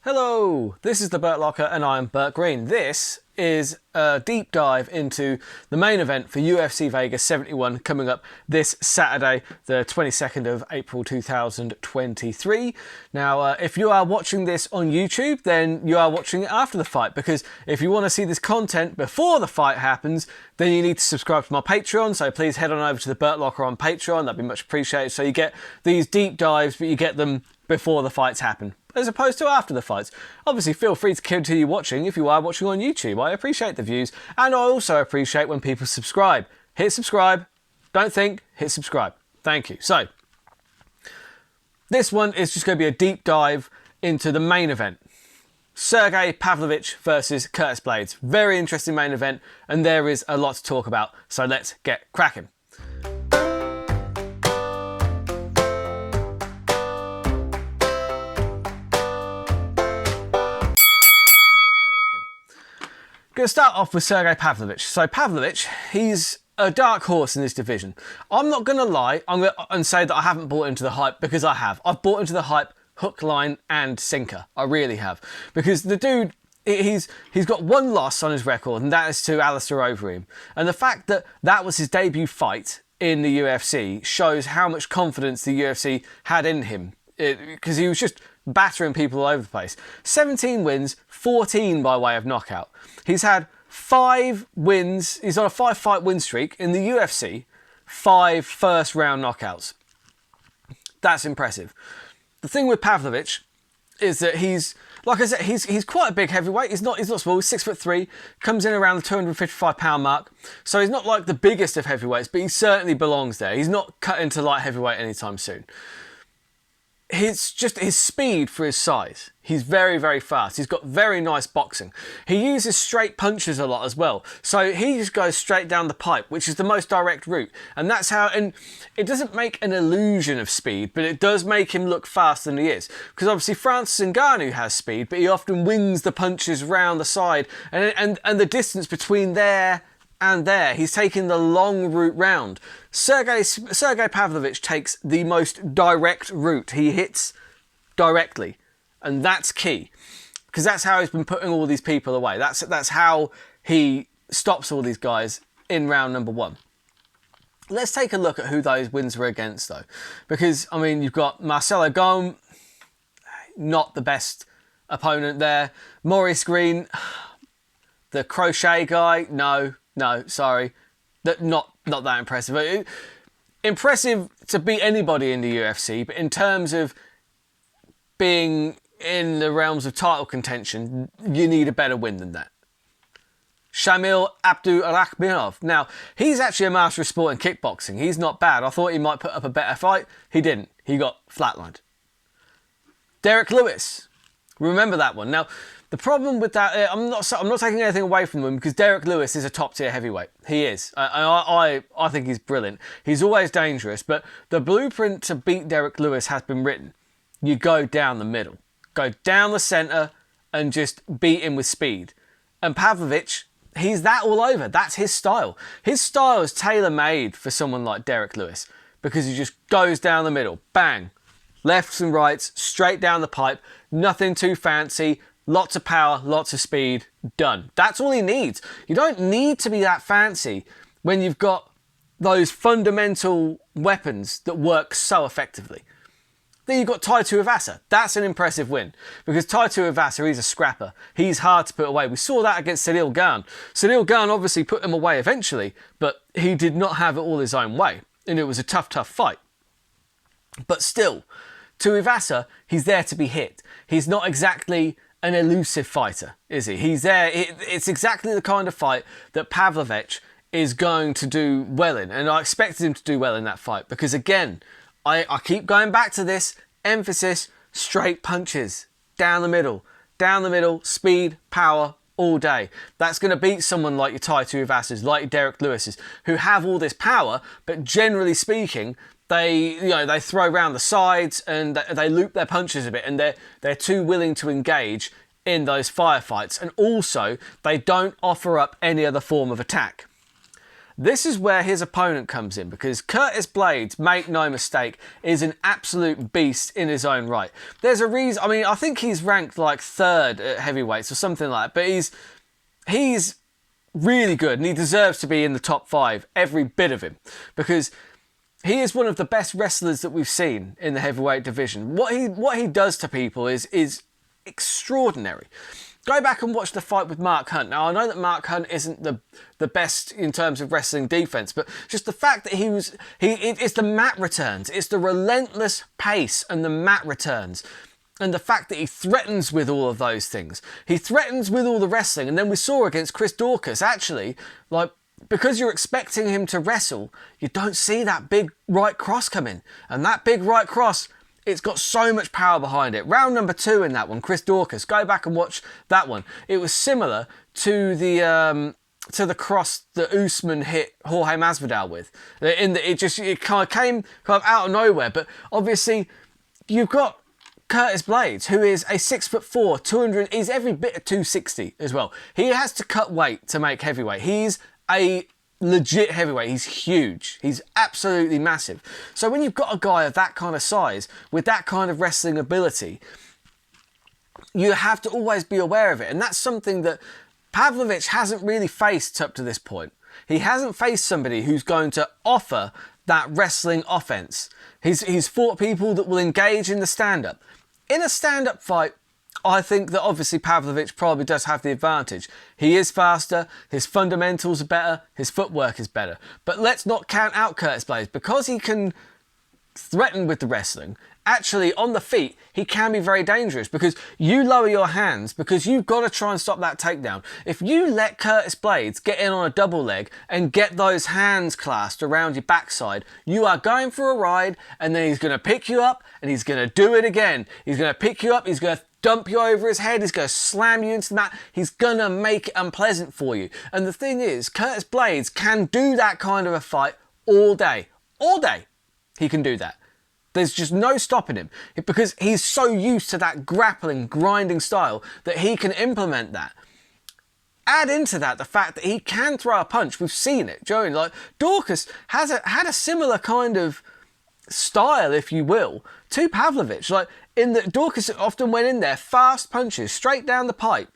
Hello, this is the Burt Locker and I'm Burt Green. This is a deep dive into the main event for UFC Vegas 71 coming up this Saturday, the 22nd of April 2023. Now, if you are watching this on YouTube, then you are watching it after the fight, because if you want to see this content before the fight happens, then you need to subscribe to my Patreon. So please head on over to the Burt Locker on Patreon. That'd be much appreciated. So you get these deep dives, but you get them before the fights happen, as opposed to after the fights. Obviously, feel free to continue watching if you are watching on YouTube. I appreciate the views, and I also appreciate when people subscribe. Hit subscribe. Don't think, hit subscribe. Thank you. So, this one is just going to be a deep dive into the main event. Sergey Pavlovich versus Curtis Blaydes. Very interesting main event, and there is a lot to talk about. So let's get cracking. Going to start off with Sergey Pavlovich. So Pavlovich, he's a dark horse in this division. I'm not going to lie and say that I haven't bought into the hype, because I have. I've bought into the hype hook, line and sinker. I really have. Because the dude, he's got one loss on his record, and that is to Alistair Overeem. And the fact that that was his debut fight in the UFC shows how much confidence the UFC had in him. Because he was just battering people all over the place. 17 wins, 14 by way of knockout. He's had 5 wins. He's on a 5-fight win streak in the UFC. 5 first-round knockouts. That's impressive. The thing with Pavlovich is that he's, like I said, he's quite a big heavyweight. He's not small. He's 6'3", comes in around the 255-pound mark. So he's not like the biggest of heavyweights, but he certainly belongs there. He's not cut into light heavyweight anytime soon. It's just his speed for his size. He's very, very fast. He's got very nice boxing. He uses straight punches a lot as well. So he just goes straight down the pipe, which is the most direct route. And that's how, and it doesn't make an illusion of speed, but it does make him look faster than he is. Because obviously Francis Ngannou has speed, but he often wings the punches round the side. And the distance between there and there, he's taking the long route round. Sergey Pavlovich takes the most direct route. He hits directly, and that's key, because that's how he's been putting all these people away. That's how he stops all these guys in round number 1. Let's take a look at who those wins were against, though, because I mean, you've got Marcelo Gome, not the best opponent there. Maurice Green, the crochet guy, no, sorry. Not that impressive. But impressive to beat anybody in the UFC, but in terms of being in the realms of title contention, you need a better win than that. Shamil Abdurakhimov. Now, he's actually a master of sport in kickboxing. He's not bad. I thought he might put up a better fight. He didn't. He got flatlined. Derek Lewis. Remember that one. Now, the problem with that, I'm not taking anything away from him, because Derek Lewis is a top-tier heavyweight. He is. I think he's brilliant. He's always dangerous, but the blueprint to beat Derek Lewis has been written. You go down the middle. Go down the centre and just beat him with speed. And Pavlovich, he's that all over. That's his style. His style is tailor-made for someone like Derek Lewis, because he just goes down the middle. Bang. Lefts and rights, straight down the pipe. Nothing too fancy. Lots of power, lots of speed, done. That's all he needs. You don't need to be that fancy when you've got those fundamental weapons that work so effectively. Then you've got Tai Tuivasa. That's an impressive win, because Tai Tuivasa, he's a scrapper. He's hard to put away. We saw that against Ciryl Gane. Ciryl Gane obviously put him away eventually, but he did not have it all his own way, and it was a tough fight. But still, Tuivasa, he's there to be hit. He's not exactly an elusive fighter, is he? He's there. It's exactly the kind of fight that Pavlovich is going to do well in, and I expected him to do well in that fight, because again, I keep going back to this emphasis: straight punches down the middle, speed, power, all day. That's going to beat someone like your Tai Tuivasas, like your Derek Lewis's, who have all this power, but generally speaking, they throw around the sides and they loop their punches a bit, and they're too willing to engage in those firefights, and also they don't offer up any other form of attack. This is where his opponent comes in, because Curtis Blaydes, make no mistake, is an absolute beast in his own right. There's a reason, I mean, I think he's ranked like 3rd at heavyweights or something like that, but he's really good and he deserves to be in the top 5, every bit of him, because he is one of the best wrestlers that we've seen in the heavyweight division. What he does to people is extraordinary. Go back and watch the fight with Mark Hunt. Now, I know that Mark Hunt isn't the best in terms of wrestling defense, but just the fact that it's the mat returns. It's the relentless pace and the mat returns. And the fact that he threatens with all of those things. He threatens with all the wrestling. And then we saw against Chris Daukaus, actually, like, because you're expecting him to wrestle, you don't see that big right cross come in. And that big right cross, it's got so much power behind it. Round number 2 in that one, Chris Daukaus. Go back and watch that one. It was similar to the cross that Usman hit Jorge Masvidal with. It kind of came out of nowhere. But obviously, you've got Curtis Blaydes, who is a 6'4", 200. He's every bit of 260 as well. He has to cut weight to make heavyweight. He's a legit heavyweight. He's huge. He's absolutely massive. So when you've got a guy of that kind of size with that kind of wrestling ability, you have to always be aware of it. And that's something that Pavlovich hasn't really faced up to this point. He hasn't faced somebody who's going to offer that wrestling offense. He's fought people that will engage in the stand-up. In a stand-up fight, I think that obviously Pavlovich probably does have the advantage. He is faster, his fundamentals are better, his footwork is better. But let's not count out Curtis Blaydes. Because he can threaten with the wrestling, actually on the feet, he can be very dangerous, because you lower your hands because you've got to try and stop that takedown. If you let Curtis Blaydes get in on a double leg and get those hands clasped around your backside, you are going for a ride, and then he's going to pick you up and he's going to do it again. He's going to pick you up, he's going to dump you over his head, he's going to slam you into the mat, he's going to make it unpleasant for you. And the thing is, Curtis Blaydes can do that kind of a fight all day. All day he can do that. There's just no stopping him, because he's so used to that grappling, grinding style that he can implement that. Add into that the fact that he can throw a punch. We've seen it. Joey, like Daukaus had a similar kind of style, if you will, to Pavlovich. Like in that, Daukaus often went in there, fast punches straight down the pipe.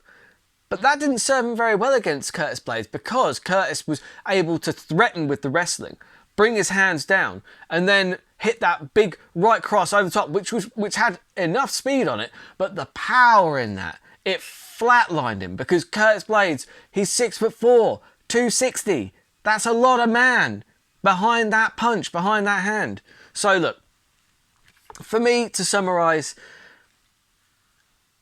But that didn't serve him very well against Curtis Blaydes, because Curtis was able to threaten with the wrestling, bring his hands down, and then hit that big right cross over the top, which had enough speed on it, but the power in that, it flatlined him, because Curtis Blaydes, he's 6'4", 260. That's a lot of man behind that punch, behind that hand. So look, for me to summarise,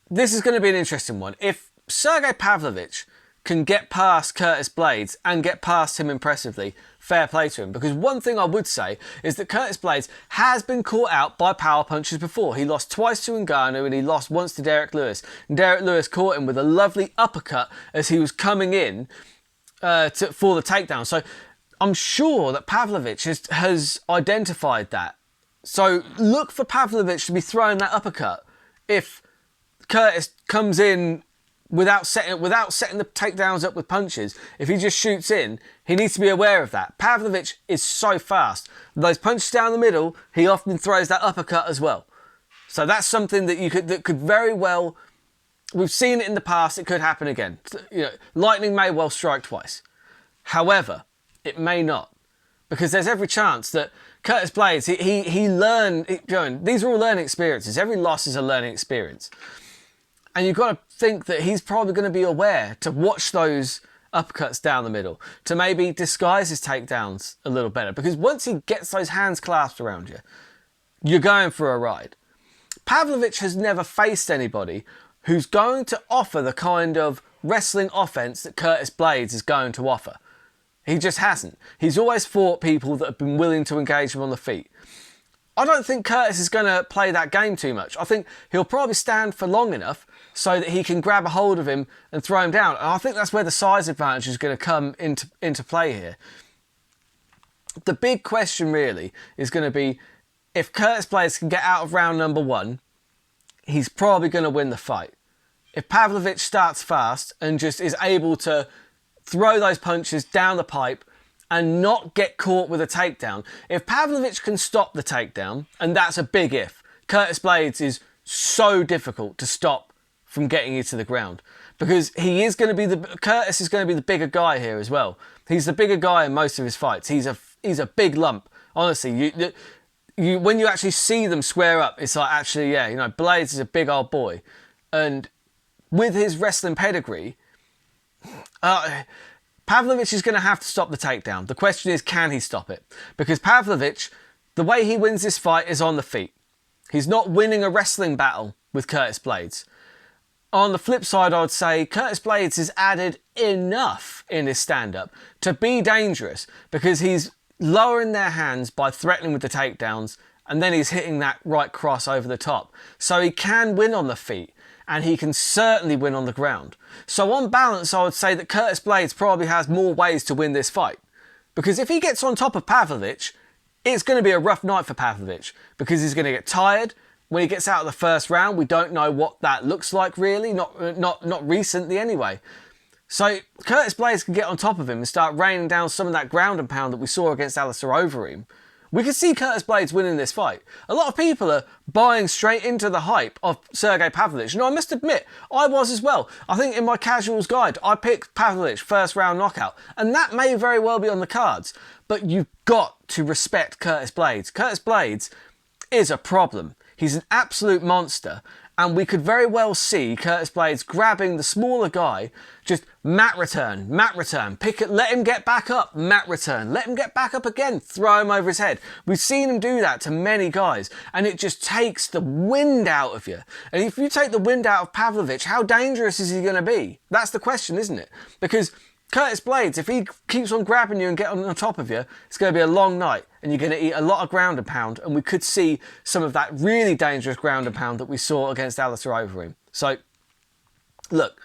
this is going to be an interesting one. If Sergey Pavlovich can get past Curtis Blaydes and get past him impressively, fair play to him. Because one thing I would say is that Curtis Blaydes has been caught out by power punches before. He lost twice to Ngannou and he lost once to Derek Lewis. And Derek Lewis caught him with a lovely uppercut as he was coming in for the takedown. So I'm sure that Pavlovich has identified that. So look for Pavlovich to be throwing that uppercut if Curtis comes in without setting the takedowns up with punches. If he just shoots in, he needs to be aware of that. Pavlovich is so fast. Those punches down the middle, he often throws that uppercut as well. So that's something that could very well, we've seen it in the past, it could happen again. You know, lightning may well strike twice. However, it may not, because there's every chance that Curtis Blaydes, he learned, these are all learning experiences. Every loss is a learning experience. And you've got to think that he's probably going to be aware to watch those uppercuts down the middle, to maybe disguise his takedowns a little better. Because once he gets those hands clasped around you, you're going for a ride. Pavlovich has never faced anybody who's going to offer the kind of wrestling offense that Curtis Blaydes is going to offer. He just hasn't. He's always fought people that have been willing to engage him on the feet. I don't think Curtis is going to play that game too much. I think he'll probably stand for long enough so that he can grab a hold of him and throw him down. And I think that's where the size advantage is going to come into play here. The big question really is going to be, if Curtis Blaydes can get out of round number 1, he's probably going to win the fight. If Pavlovich starts fast and just is able to throw those punches down the pipe and not get caught with a takedown. If Pavlovich can stop the takedown, and that's a big if, Curtis Blaydes is so difficult to stop from getting you to the ground, because he is going to be Curtis is going to be the bigger guy here as well. He's the bigger guy in most of his fights. He's a big lump. Honestly, when you actually see them square up, it's like, actually, yeah, Blaydes is a big old boy, and with his wrestling pedigree, Pavlovich is going to have to stop the takedown. The question is, can he stop it? Because Pavlovich, the way he wins this fight is on the feet. He's not winning a wrestling battle with Curtis Blaydes. On the flip side, I would say Curtis Blaydes has added enough in his stand-up to be dangerous, because he's lowering their hands by threatening with the takedowns, and then he's hitting that right cross over the top. So he can win on the feet, and he can certainly win on the ground. So on balance, I would say that Curtis Blaydes probably has more ways to win this fight. Because if he gets on top of Pavlovich, it's going to be a rough night for Pavlovich, because he's going to get tired. When he gets out of the first round, we don't know what that looks like really, not recently anyway. So Curtis Blaydes can get on top of him and start raining down some of that ground and pound that we saw against Alistair Overeem. We could see Curtis Blaydes winning this fight. A lot of people are buying straight into the hype of Sergey Pavlovich. I must admit, I was as well. I think in my casuals guide, I picked Pavlovich first round knockout, and that may very well be on the cards. But you've got to respect Curtis Blaydes. Curtis Blaydes is a problem. He's an absolute monster, and we could very well see Curtis Blaydes grabbing the smaller guy, just mat return, pick it, let him get back up, mat return, let him get back up again, throw him over his head. We've seen him do that to many guys, and it just takes the wind out of you. And if you take the wind out of Pavlovich, how dangerous is he going to be? That's the question, isn't it? Because Curtis Blaydes, if he keeps on grabbing you and getting on top of you, it's going to be a long night, and you're going to eat a lot of ground and pound, and we could see some of that really dangerous ground and pound that we saw against Alistair Overeem. So, look,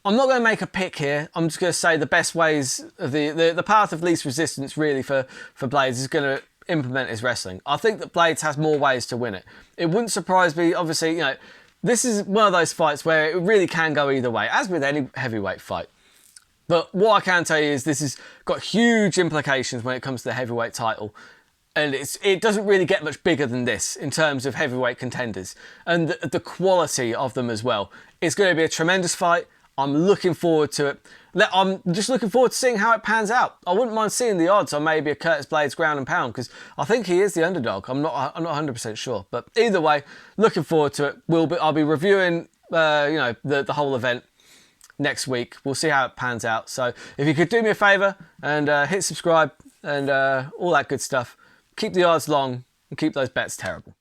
I'm not going to make a pick here. I'm just going to say the best ways, the path of least resistance really for Blaydes is going to implement his wrestling. I think that Blaydes has more ways to win it. It wouldn't surprise me, obviously, this is one of those fights where it really can go either way, as with any heavyweight fight. But what I can tell you is this has got huge implications when it comes to the heavyweight title. And it doesn't really get much bigger than this in terms of heavyweight contenders. And the quality of them as well. It's going to be a tremendous fight. I'm looking forward to it. I'm just looking forward to seeing how it pans out. I wouldn't mind seeing the odds on maybe a Curtis Blaydes ground and pound, because I think he is the underdog. I'm not 100% sure. But either way, looking forward to it. I'll be reviewing the whole event next week. We'll see how it pans out. So if you could do me a favour and hit subscribe and all that good stuff, keep the odds long and keep those bets terrible.